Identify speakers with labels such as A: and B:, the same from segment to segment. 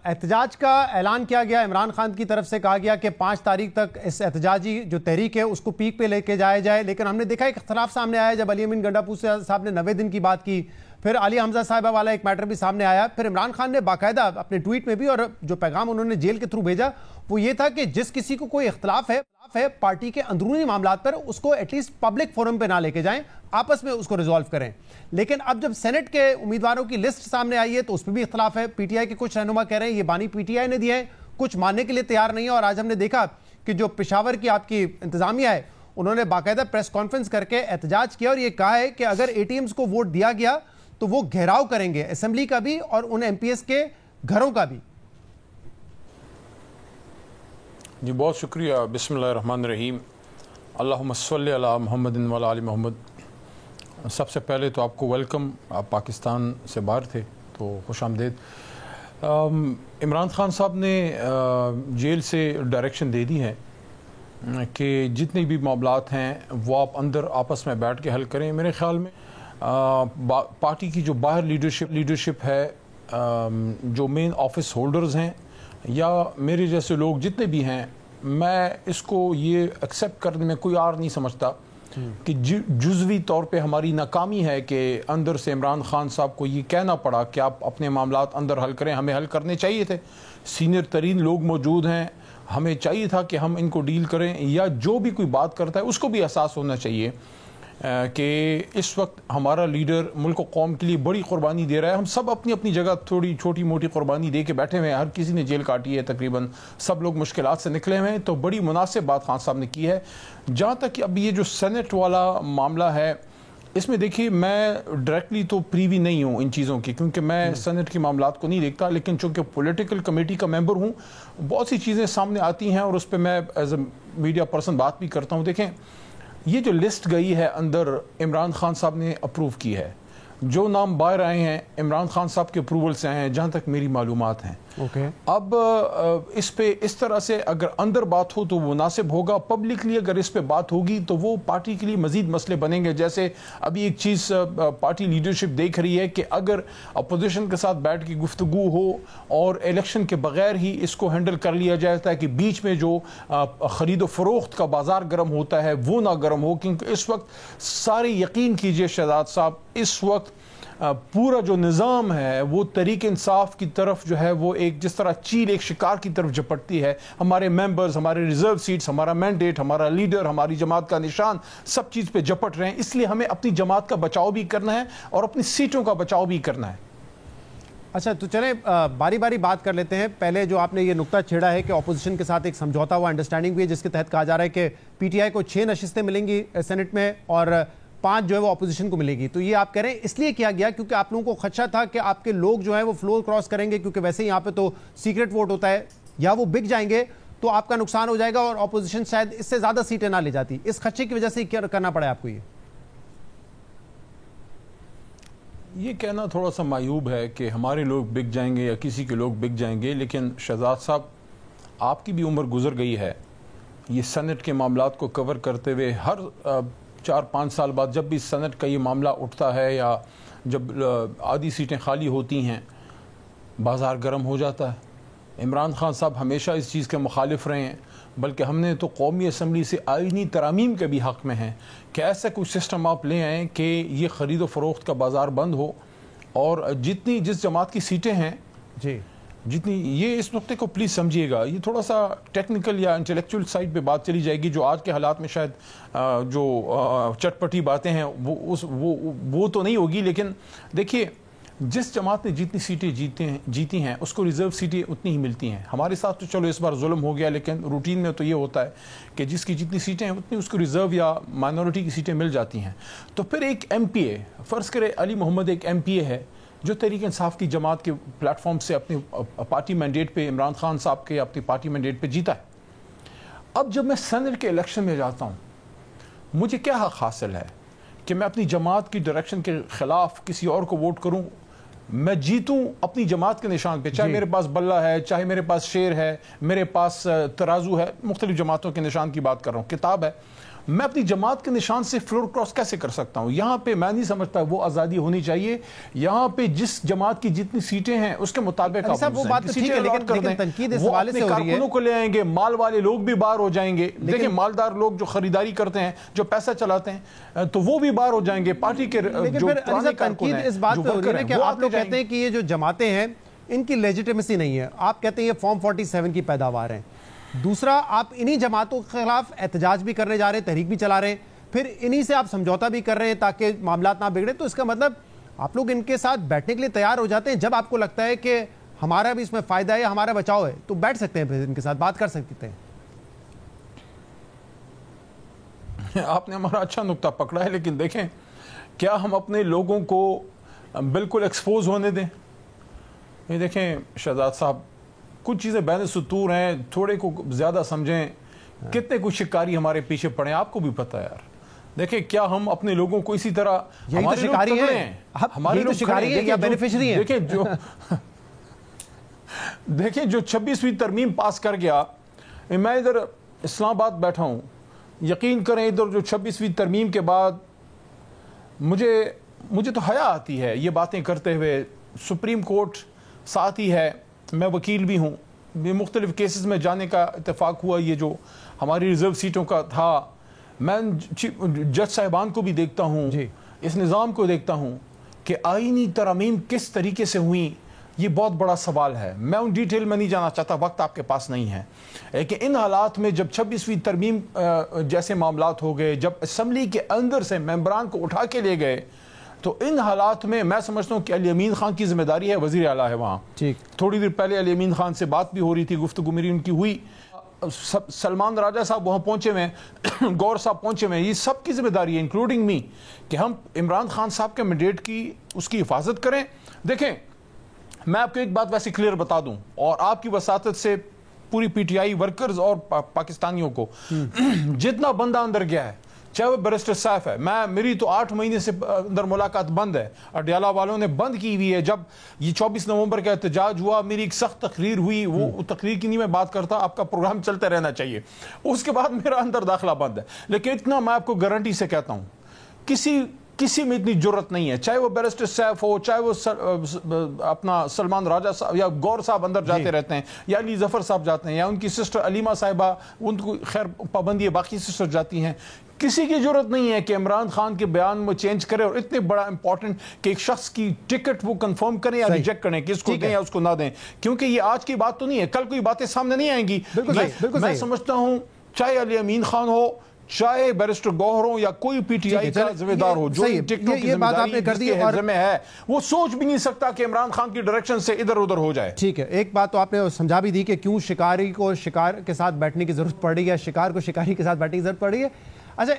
A: احتجاج کا اعلان کیا گیا، عمران خان کی طرف سے کہا گیا کہ 5 تاریخ تک اس احتجاجی جو تحریک ہے اس کو پیک پہ لے کے جایا جائے، لیکن ہم نے دیکھا ایک اختلاف سامنے آیا جب علی امین گنڈاپور صاحب نے 90 دن کی بات کی، پھر علی حمزہ صاحبہ والا ایک میٹر بھی سامنے آیا، پھر عمران خان نے باقاعدہ اپنے ٹویٹ میں بھی اور جو پیغام انہوں نے جیل کے تھرو بھیجا وہ یہ تھا کہ جس کسی کو کوئی اختلاف ہے پارٹی کے اندرونی معاملات پر اس کو ایٹ لیسٹ پبلک فورم پہ نہ لے کے جائیں، آپس میں اس کو ریزالو کریں۔ لیکن اب جب سینٹ کے امیدواروں کی لسٹ سامنے آئی ہے تو اس پہ بھی اختلاف ہے۔ پی ٹی آئی کے کچھ رہنما کہہ رہے ہیں یہ بانی پی ٹی آئی نے دیا ہے، کچھ ماننے کے لیے تیار نہیں ہے، اور آج ہم نے دیکھا کہ جو پشاور کی آپ کی انتظامیہ ہے انہوں نے باقاعدہ پریس کانفرنس کر کے احتجاج کیا اور یہ کہا ہے کہ اگر اے ٹی ایمز کو ووٹ دیا گیا تو وہ گھیراؤ کریں گے اسمبلی کا بھی اور ان ایم پی ایس کے گھروں کا بھی۔
B: جی بہت شکریہ۔ بسم اللہ الرحمن الرحیم، اللہم صلی علی محمد و علی آل محمد۔ سب سے پہلے تو آپ کو ویلکم، آپ پاکستان سے باہر تھے تو خوش آمدید۔ عمران خان صاحب نے جیل سے ڈائریکشن دے دی ہے کہ جتنے بھی معاملات ہیں وہ آپ اندر آپس میں بیٹھ کے حل کریں۔ میرے خیال میں پارٹی کی جو باہر لیڈرشپ ہے، جو مین آفس ہولڈرز ہیں یا میرے جیسے لوگ جتنے بھی ہیں، میں اس کو یہ ایکسیپٹ کرنے میں کوئی عار نہیں سمجھتا کہ جزوی طور پہ ہماری ناکامی ہے کہ اندر سے عمران خان صاحب کو یہ کہنا پڑا کہ آپ اپنے معاملات اندر حل کریں۔ ہمیں حل کرنے چاہیے تھے، سینئر ترین لوگ موجود ہیں، ہمیں چاہیے تھا کہ ہم ان کو ڈیل کریں، یا جو بھی کوئی بات کرتا ہے اس کو بھی احساس ہونا چاہیے کہ اس وقت ہمارا لیڈر ملک و قوم کے لیے بڑی قربانی دے رہا ہے۔ ہم سب اپنی اپنی جگہ تھوڑی چھوٹی موٹی قربانی دے کے بیٹھے ہوئے ہیں، ہر کسی نے جیل کاٹی ہے، تقریباً سب لوگ مشکلات سے نکلے ہوئے ہیں، تو بڑی مناسب بات خان صاحب نے کی ہے۔ جہاں تک کہ اب یہ جو سینٹ والا معاملہ ہے، اس میں دیکھیے میں ڈائریکٹلی تو پریوی نہیں ہوں ان چیزوں کی، کیونکہ میں سینٹ کے معاملات کو نہیں دیکھتا، لیکن چونکہ پولیٹیکل کمیٹی کا ممبر ہوں، بہت سی چیزیں سامنے آتی ہیں اور اس پہ میں ایز اے میڈیا پرسن بات بھی کرتا ہوں۔ دیکھیں یہ جو لسٹ گئی ہے اندر عمران خان صاحب نے اپروو کی ہے، جو نام باہر آئے ہیں عمران خان صاحب کے اپروول سے آئے ہیں جہاں تک میری معلومات ہیں۔ اب اس پہ اس طرح سے اگر اندر بات ہو تو وہ مناسب ہوگا، پبلکلی اگر اس پہ بات ہوگی تو وہ پارٹی کے لیے مزید مسئلے بنیں گے۔ جیسے ابھی ایک چیز پارٹی لیڈرشپ دیکھ رہی ہے کہ اگر اپوزیشن کے ساتھ بیٹھ کے گفتگو ہو اور الیکشن کے بغیر ہی اس کو ہینڈل کر لیا جاتا ہے کہ بیچ میں جو خرید و فروخت کا بازار گرم ہوتا ہے وہ نہ گرم ہو، کیونکہ اس وقت سارے یقین کیجئے شہزاد صاحب، اس وقت پورا جو نظام ہے وہ تحریک انصاف کی طرف جو ہے وہ ایک جس طرح چیل ایک شکار کی طرف جھپٹتی ہے۔ ہمارے ممبرز، ہمارے ریزرو سیٹس، ہمارا مینڈیٹ، ہمارا لیڈر، ہماری جماعت کا نشان، سب چیز پہ جھپٹ رہے ہیں، اس لیے ہمیں اپنی جماعت کا بچاؤ بھی کرنا ہے اور اپنی سیٹوں کا بچاؤ بھی کرنا ہے۔
A: اچھا تو چلیں باری باری بات کر لیتے ہیں۔ پہلے جو آپ نے یہ نقطہ چھیڑا ہے کہ اپوزیشن کے ساتھ ایک سمجھوتا ہوا انڈرسٹینڈنگ بھی ہے جس کے تحت کہا جا رہا ہے کہ پی ٹی آئی کو 6 نشستیں ملیں گی سینٹ میں اور 5 جو ہے وہ اپوزیشن کو ملے گی، تو یہ آپ کہہ رہے ہیں اس لیے کیا گیا کیونکہ آپ لوگوں کو خدشہ تھا کہ آپ کے لوگ جو ہیں وہ فلور کراس کریں گے، کیونکہ ویسے یہاں پہ تو سیکرٹ ووٹ ہوتا ہے، یا وہ بک جائیں گے تو آپ کا نقصان ہو جائے گا اور اپوزیشن شاید اس سے زیادہ سیٹیں نہ لے جاتی۔ اس خدشے کی وجہ سے کیا کرنا پڑا آپ کو؟
B: یہ کہنا تھوڑا سا معیوب ہے کہ ہمارے لوگ بک جائیں گے یا کسی کے لوگ بک جائیں گے، لیکن شہزاد صاحب آپ کی بھی عمر گزر گئی ہے، یہ سینٹ کے معاملات کو کور کرتے ہوئے ہر 4-5 سال بعد جب بھی سینٹ کا یہ معاملہ اٹھتا ہے یا جب آدھی سیٹیں خالی ہوتی ہیں بازار گرم ہو جاتا ہے۔ عمران خان صاحب ہمیشہ اس چیز کے مخالف رہے ہیں، بلکہ ہم نے تو قومی اسمبلی سے آئینی ترامیم کے بھی حق میں ہیں کہ ایسا کوئی سسٹم آپ لے آئیں کہ یہ خرید و فروخت کا بازار بند ہو، اور جس جماعت کی سیٹیں ہیں جتنی، یہ اس نقطے کو پلیز سمجھیے گا، یہ تھوڑا سا ٹیکنیکل یا انٹلیکچوئل سائڈ پہ بات چلی جائے گی جو آج کے حالات میں شاید جو چٹپٹی باتیں ہیں وہ تو نہیں ہوگی، لیکن دیکھیے جس جماعت نے جتنی سیٹیں جیتی ہیں اس کو ریزرو سیٹیں اتنی ہی ملتی ہیں۔ ہمارے ساتھ تو چلو اس بار ظلم ہو گیا، لیکن روٹین میں تو یہ ہوتا ہے کہ جس کی جتنی سیٹیں ہیں اتنی اس کو ریزرو یا مائنورٹی کی سیٹیں مل جاتی ہیں۔ تو پھر ایک ایم پی اے، فرض کرے علی محمد ایک ایم پی اے ہے جو تحریک انصاف کی جماعت کے پلیٹ فارم سے اپنی پارٹی مینڈیٹ پہ عمران خان صاحب کے اپنی پارٹی مینڈیٹ پہ جیتا ہے۔ اب جب میں سینٹ کے الیکشن میں جاتا ہوں، مجھے کیا حق حاصل ہے کہ میں اپنی جماعت کی ڈائریکشن کے خلاف کسی اور کو ووٹ کروں؟ میں جیتوں اپنی جماعت کے نشان پہ، چاہے میرے پاس بلہ ہے، چاہے میرے پاس شیر ہے، میرے پاس ترازو ہے، مختلف جماعتوں کے نشان کی بات کر رہا ہوں، کتاب ہے، میں اپنی جماعت کے نشان سے فلور کراس کیسے کر سکتا ہوں؟ یہاں پہ میں نہیں سمجھتا وہ آزادی ہونی چاہیے. یہاں پہ جس جماعت کی جتنی سیٹیں ہیں اس کے مطابق
A: وہ بات تو ٹھیک ہے، لیکن تنقید اس حوالے سے ہو رہی ہے،
B: کارکنوں کو لے آئیں گے، مال والے لوگ بھی باہر ہو جائیں گے. دیکھیں مالدار لوگ جو خریداری کرتے ہیں، جو پیسہ چلاتے ہیں، تو وہ بھی باہر ہو جائیں گے. پارٹی کے جو پرانے کارکن ہیں،
A: اس بات پہ ہو رہی ہے کہ آپ لوگ کہتے ہیں کہ یہ جو جماعتیں ہیں ان کی لیجیٹیمیسی نہیں ہے. آپ کہتے ہیں یہ فارم 47 کی پیداوار ہیں. دوسرا، آپ انہی جماعتوں کے خلاف احتجاج بھی کرنے جا رہے ہیں، تحریک بھی چلا رہے ہیں، پھر انہی سے آپ سمجھوتا بھی کر رہے ہیں تاکہ معاملات نہ بگڑے. تو اس کا مطلب آپ لوگ ان کے ساتھ بیٹھنے کے لیے تیار ہو جاتے ہیں. جب آپ کو لگتا ہے کہ ہمارا بھی اس میں فائدہ ہے، ہمارا بچاؤ ہے، تو بیٹھ سکتے ہیں، پھر ان کے ساتھ بات کر سکتے ہیں.
B: آپ نے ہمارا اچھا نقطہ پکڑا ہے، لیکن دیکھیں کیا ہم اپنے لوگوں کو بالکل ایکسپوز ہونے دیں؟ یہ دیکھیں شہزاد صاحب، کچھ چیزیں بین السطور ہیں، تھوڑے کو زیادہ سمجھیں. کتنے کچھ شکاری ہمارے پیچھے پڑے ہیں، آپ کو بھی پتہ ہے یار. دیکھیں کیا ہم اپنے لوگوں کو اسی طرح، ہمارے لوگ تگڑے ہیں، ہمارے لوگ شکاری ہیں یا بینیفیشری ہیں. دیکھیں جو 26ویں ترمیم پاس کر گیا، میں ادھر اسلام آباد بیٹھا ہوں، یقین کریں ادھر جو 26ویں ترمیم کے بعد مجھے تو حیا آتی ہے یہ باتیں کرتے ہوئے. سپریم کورٹ ساتھ ہی ہے، میں وکیل بھی ہوں، مختلف کیسز میں جانے کا اتفاق ہوا. یہ جو ہماری ریزرو سیٹوں کا تھا، میں جج صاحبان کو بھی دیکھتا ہوں، اس نظام کو دیکھتا ہوں کہ آئینی ترامیم کس طریقے سے ہوئیں. یہ بہت بڑا سوال ہے. میں ان ڈیٹیل میں نہیں جانا چاہتا، وقت آپ کے پاس نہیں ہے. لیکن ان حالات میں جب 26ویں ترمیم جیسے معاملات ہو گئے، جب اسمبلی کے اندر سے ممبران کو اٹھا کے لے گئے، تو ان حالات میں میں سمجھتا ہوں کہ علی امین خان کی ذمہ داری ہے، وزیر اعلیٰ ہے وہاں. تھوڑی دیر پہلے علی امین خان سے بات بھی ہو رہی تھی، گفتگو میری ان کی ہوئی. سلمان راجہ صاحب وہاں پہنچے ہوئے ہیں، گور صاحب پہنچے ہوئے ہیں. یہ سب کی ذمہ داری ہے انکلوڈنگ می کہ ہم عمران خان صاحب کے مینڈیٹ کی اس کی حفاظت کریں. دیکھیں میں آپ کو ایک بات ویسے کلیئر بتا دوں، اور آپ کی وساطت سے پوری پی ٹی آئی ورکرز اور پاکستانیوں کو، جتنا بندہ اندر گیا ہے، چاہے وہ بیرسٹر سیف ہے، میری تو 8 مہینے سے اندر ملاقات بند ہے، اڈیالہ والوں نے بند کی ہوئی ہے. جب یہ 24 نومبر کا احتجاج ہوا، میری ایک سخت تقریر ہوئی، وہ تقریر کی نہیں میں بات کرتا، آپ کا پروگرام چلتے رہنا چاہیے. اس کے بعد میرا اندر داخلہ بند ہے. لیکن اتنا میں آپ کو گارنٹی سے کہتا ہوں، کسی میں اتنی جرت نہیں ہے، چاہے وہ بیرسٹر سیف ہو، چاہے وہ اپنا سلمان راجہ صاحب یا گور صاحب اندر جاتے رہتے ہیں، یا علی ظفر صاحب جاتے ہیں، یا ان کی سسٹر علیمہ صاحبہ، ان کو خیر پابندی ہے، باقی سسٹر جاتی ہیں. کسی کی ضرورت نہیں ہے کہ عمران خان کے بیان میں چینج کرے، اور اتنے بڑا امپورٹنٹ کہ ایک شخص کی ٹکٹ وہ کنفرم کریں یا ریجیکٹ کریں کہ اس کو دیں یا اس کو نہ دیں. کیونکہ یہ آج کی بات تو نہیں ہے، کل کوئی باتیں سامنے نہیں آئیں گی. میں سمجھتا ہوں چاہے علی امین خان ہو، چاہے بیرسٹر گوہر ہو، یا کوئی پی ٹی آئی کا ذمہ دار ہو، جو ٹکٹوں کی ذمہ داری ذمہ ہے، وہ سوچ بھی نہیں سکتا کہ عمران خان کی ڈائریکشن سے ادھر ادھر ہو جائے.
A: ٹھیک ہے، ایک بات تو آپ نے سمجھا بھی دی کہ کیوں شکاری کو شکار کے ساتھ بیٹھنے کی ضرورت پڑ رہی ہے، شکار کو شکاری کے ساتھ بیٹھنے کی ضرورت پڑ رہی ہے. اچھا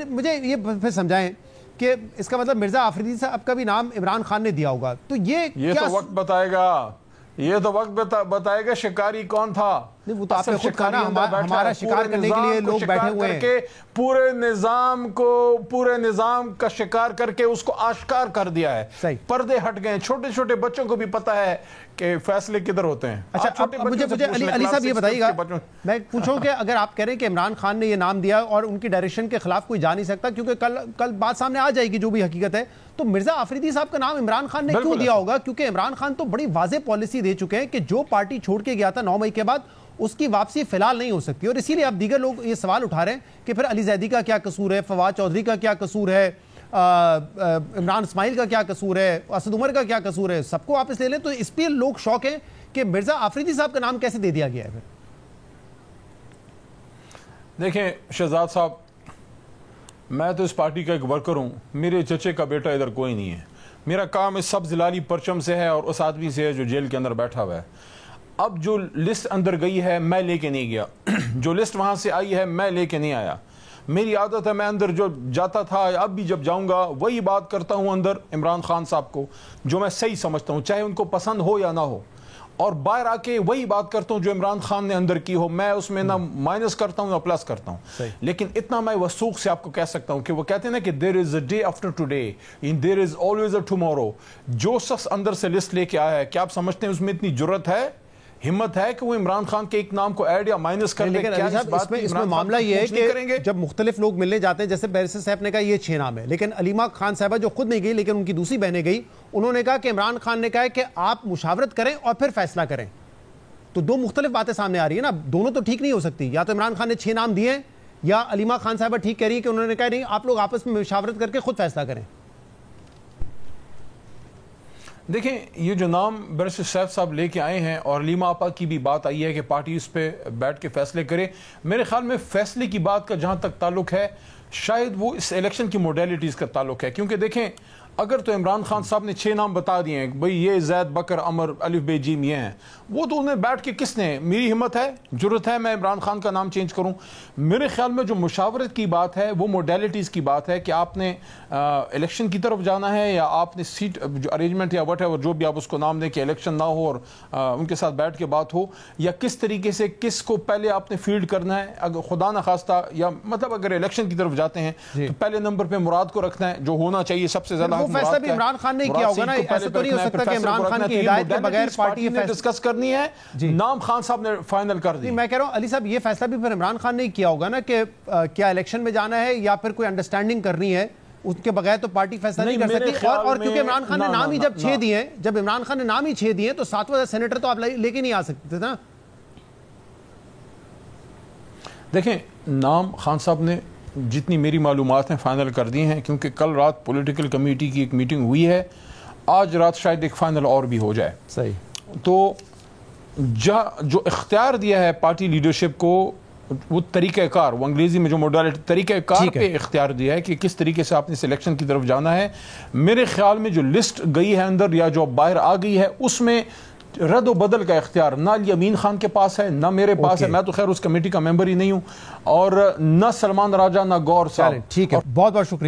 A: مجھے یہ پھر سمجھائیں کہ اس کا مطلب مرزا آفریدی صاحب کا بھی نام عمران خان نے دیا ہوگا، تو یہ
B: تو وقت بتائے گا، یہ تو وقت بتائے گا شکاری کون تھا.
A: وہ تو آپ نے خود کہا نا، ہمارا شکار کرنے کے لیے لوگ بیٹھے ہوئے ہیں،
B: پورے نظام کا شکار کر کے اس کو آشکار کر دیا ہے. پردے ہٹ گئے، چھوٹے چھوٹے بچوں کو بھی پتا ہے کہ فیصلے کدھر ہوتے ہیں.
A: اچھا مجھے علی صاحب یہ بتائیے گا، میں پوچھوں کہ اگر آپ کہہ رہے ہیں کہ عمران خان نے یہ نام دیا اور ان کی ڈائریکشن کے خلاف کوئی جا نہیں سکتا، کیونکہ کل بات سامنے آ جائے گی جو بھی حقیقت ہے، تو مرزا آفریدی صاحب کا نام عمران خان نے کیوں دیا ہوگا؟ کیونکہ عمران خان تو بڑی واضح پالیسی دے چکے ہیں کہ جو پارٹی چھوڑ کے گیا تھا 9 مئی کے بعد، اس کی واپسی فی الحال نہیں ہو سکتی. اور اسی لیے اب دیگر لوگ یہ سوال اٹھا رہے ہیں کہ پھر علی زیدی کا کیا قصور ہے، فواد چودھری کا کیا قصور ہے، عمران اسماعیل کا کیا قصور ہے، اسد عمر کا کیا قصور ہے، سب کو واپس لے لیں. تو اس پہ لوگ شوق ہیں کہ مرزا آفریدی صاحب کا نام کیسے دے دیا گیا ہے. پھر
B: دیکھیں شہزاد صاحب، میں تو اس پارٹی کا ایک ورکر ہوں، میرے چچے کا بیٹا ادھر کوئی نہیں ہے. میرا کام اس سب زلالی پرچم سے ہے اور اس آدمی سے ہے جو جیل کے اندر بیٹھا ہوا ہے. اب جو لسٹ اندر گئی ہے میں لے کے نہیں گیا، جو لسٹ وہاں سے آئی ہے میں لے کے نہیں آیا. میری عادت ہے، میں اندر جو جاتا تھا اب بھی جب جاؤں گا وہی بات کرتا ہوں اندر عمران خان صاحب کو، جو میں صحیح سمجھتا ہوں، چاہے ان کو پسند ہو یا نہ ہو، اور باہر آ کے وہی بات کرتا ہوں جو عمران خان نے اندر کی ہو. میں اس میں نہ مائنس کرتا ہوں نہ پلس کرتا ہوں. لیکن اتنا میں وثوق سے آپ کو کہہ سکتا ہوں کہ وہ کہتے ہیں نا کہ there is a day after today and there is always a tomorrow. جو شخص اندر سے لسٹ لے کے آیا ہے، کیا آپ سمجھتے ہیں اس میں اتنی جرت ہے ہمت ہے کہ وہ عمران خان کے ایک نام کو ایڈ یا مائنس کر لیں؟
A: لیکن اس میں معاملہ یہ ہے کہ جب مختلف لوگ ملنے جاتے ہیں، جیسے بیرسٹر صاحب نے کہا یہ 6 نام ہے، لیکن علیمہ خان صاحبہ جو خود نہیں گئی لیکن ان کی دوسری بہنیں گئی، انہوں نے کہا کہ عمران خان نے کہا ہے کہ آپ مشاورت کریں اور پھر فیصلہ کریں. تو 2 مختلف باتیں سامنے آ رہی ہیں نا، دونوں تو ٹھیک نہیں ہو سکتی. یا تو عمران خان نے 6 نام دیے ہیں، یا علیمہ خان صاحبہ ٹھیک کہہ رہی ہے کہ انہوں نے کہا نہیں آپ لوگ آپس میں مشاورت کر کے خود فیصلہ کریں.
B: دیکھیں یہ جو نام بیرسٹر سیف صاحب لے کے آئے ہیں اور علیمہ آپا کی بھی بات آئی ہے کہ پارٹی اس پہ بیٹھ کے فیصلے کرے، میرے خیال میں فیصلے کی بات کا جہاں تک تعلق ہے شاید وہ اس الیکشن کی موڈیلٹیز کا تعلق ہے. کیونکہ دیکھیں اگر تو عمران خان صاحب نے 6 نام بتا دیے ہیں بھئی یہ زید بکر عمر الف بے جیم یہ ہیں، وہ تو انہیں بیٹھ کے کس نے، میری ہمت ہے، جرت ہے میں عمران خان کا نام چینج کروں؟ میرے خیال میں جو مشاورت کی بات ہے وہ موڈیلٹیز کی بات ہے کہ آپ نے الیکشن کی طرف جانا ہے یا آپ نے سیٹ جو ارینجمنٹ یا وٹ ایور جو بھی آپ اس کو نام دیں کہ الیکشن نہ ہو اور ان کے ساتھ بیٹھ کے بات ہو، یا کس طریقے سے کس کو پہلے آپ نے فیلڈ کرنا ہے. اگر خدا نخواستہ یا مطلب اگر الیکشن کی طرف جاتے ہیں تو پہلے نمبر پہ مراد کو رکھنا ہے جو ہونا چاہیے سب سے زیادہ.
A: وہ فیصلہ بھی عمران خان نے کیا ہوگا نا، ایسا تو نہیں ہو سکتا کہ عمران خان کی ہدایت کے بغیر پارٹی
B: نے ڈسکس کرنی ہے، نام خان صاحب نے فائنل کر دی.
A: میں کہہ رہا ہوں علی صاحب یہ فیصلہ بھی پھر عمران خان نے کیا ہوگا نا کہ کیا الیکشن میں جانا ہے یا پھر کوئی انڈرسٹینڈنگ کرنی ہے، اس کے بغیر تو پارٹی فیصلہ نہیں کر سکتی. اور کیونکہ عمران خان نے نام ہی جب 6 دیے ہیں، جب عمران خان نے نام ہی 6 دیے تو 7واں سینیٹر تو آپ لے کے نہیں آ سکتے تھے نا.
B: دیکھیں نام خان صاحب نے جتنی میری معلومات ہیں فائنل کر دی ہیں، کیونکہ کل رات پولیٹیکل کمیٹی کی ایک میٹنگ ہوئی ہے، آج رات شاید ایک فائنل اور بھی ہو جائے.
A: صحیح.
B: تو جو اختیار دیا ہے پارٹی لیڈرشپ کو، وہ طریقہ کار، وہ انگریزی میں جو موڈیلٹی طریقہ کار پہ اختیار دیا ہے کہ کس طریقے سے آپ نے سلیکشن کی طرف جانا ہے. میرے خیال میں جو لسٹ گئی ہے اندر یا جو باہر آ گئی ہے اس میں رد و بدل کا اختیار نہ یمین خان کے پاس ہے نہ میرے پاس ہے. میں تو خیر اس کمیٹی کا ممبر ہی نہیں ہوں، اور نہ سلمان راجہ نہ گور صاحب.
A: ٹھیک ہے، بہت بہت شکریہ.